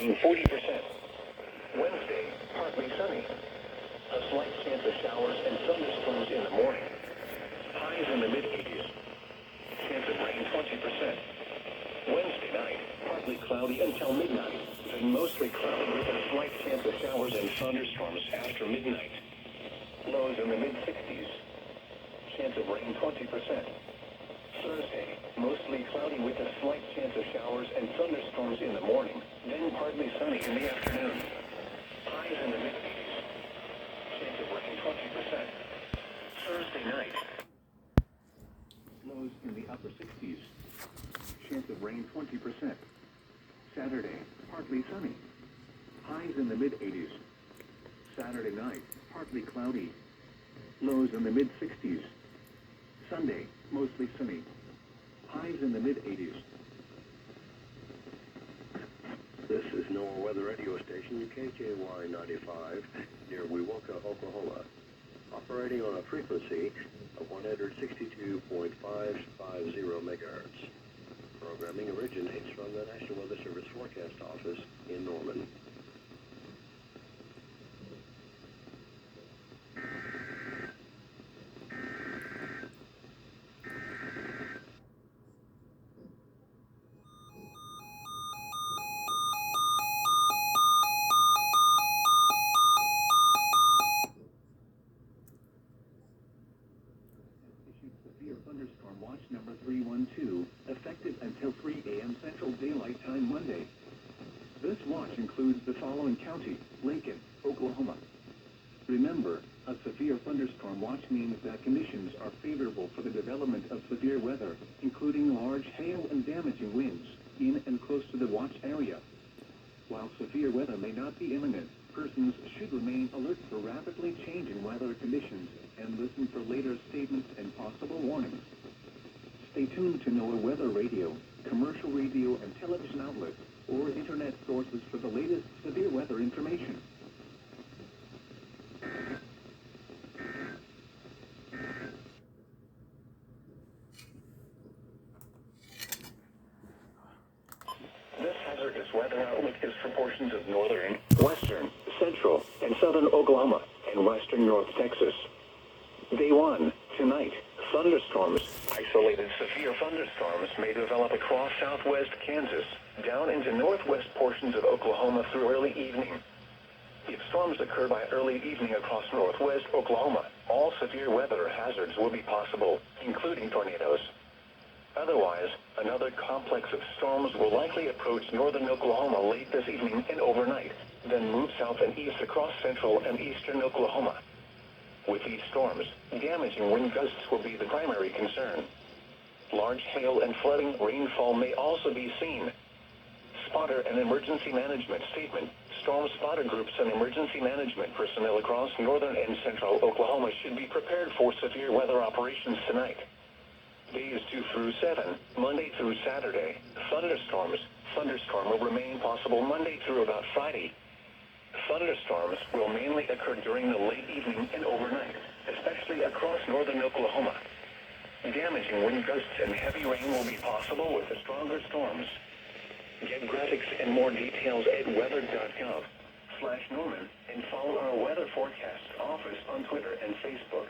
rain 40%. Wednesday, partly sunny. A slight chance of showers and thunderstorms in the morning. Highs in the mid-80s. Chance of rain 20%. Wednesday night, partly cloudy until midnight. Then mostly cloudy with a slight chance of showers and thunderstorms after midnight. Lows in the mid-60s. Chance of rain 20%. Thursday, mostly cloudy with a slight chance of showers and thunderstorms in the morning, then partly sunny in the afternoon. Highs in the mid-80s. Chance of rain 20%. Thursday night. Lows in the upper 60s. Chance of rain 20%. Saturday, partly sunny. Highs in the mid-80s. Saturday night, partly cloudy. Lows in the mid-60s. Sunday, mostly sunny. Highs in the mid-80s. This is NOAA Weather Radio Station KJY95 near Wewoka, Oklahoma. Operating on a frequency of 162.550 megahertz. Programming originates from the National Weather Service Forecast Office in Norman. Severe thunderstorm watch number 312, effective until 3 a.m. Central Daylight Time Monday. This watch includes the following county: Lincoln, Oklahoma. Remember, a severe thunderstorm watch means that conditions are favorable for the development of severe weather, including large hail and damaging winds, in and close to the watch area. While severe weather may not be imminent, persons should remain alert for rapidly changing weather conditions and listen for later statements and possible warnings. Stay tuned to NOAA Weather Radio, commercial radio and television outlets, or internet sources for the latest severe weather information. This hazardous weather outlook is for portions of northern, western, central, and southern Oklahoma and western North Texas. Day 1, tonight, thunderstorms. Isolated severe thunderstorms may develop across southwest Kansas, down into northwest portions of Oklahoma through early evening. If storms occur by early evening across northwest Oklahoma, all severe weather hazards will be possible, including tornadoes. Otherwise, another complex of storms will likely approach northern Oklahoma late this evening and overnight, then move south and east across central and eastern Oklahoma. With these storms, damaging wind gusts will be the primary concern. Large hail and flooding rainfall may also be seen. Spotter and emergency management statement. Storm spotter groups and emergency management personnel across northern and central Oklahoma should be prepared for severe weather operations tonight. Days 2 through 7, Monday through Saturday, thunderstorms. Thunderstorm will remain possible Monday through about Friday. Thunderstorms will mainly occur during the late evening and overnight, especially across northern Oklahoma. Damaging wind gusts and heavy rain will be possible with the stronger storms. Get graphics and more details at weather.gov/Norman and follow our weather forecast office on Twitter and Facebook.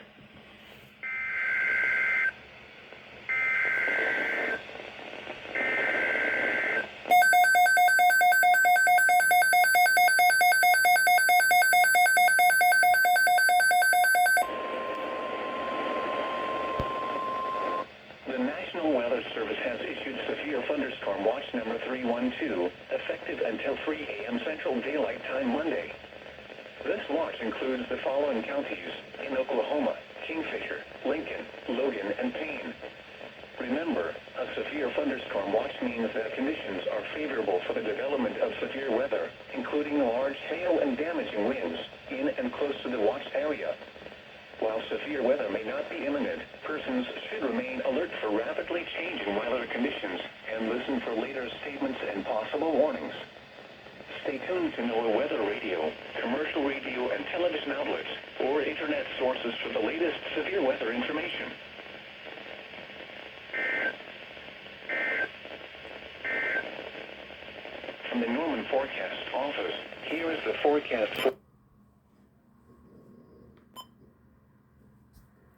The National Weather Service has issued severe thunderstorm watch number 312, effective until 3 a.m. Central Daylight Time Monday. This watch includes the following counties in Oklahoma: Kingfisher, Lincoln, Logan, and Payne. Remember, a severe thunderstorm watch means that conditions are favorable for the development of severe weather, including large hail and damaging winds, in and close to the watch area. While severe weather may not be imminent, persons should remain alert for rapidly changing weather conditions and listen for later statements and possible warnings. Stay tuned to NOAA Weather Radio, commercial radio and television outlets, or internet sources for the latest severe weather information. From the Norman Forecast Office, here is the forecast for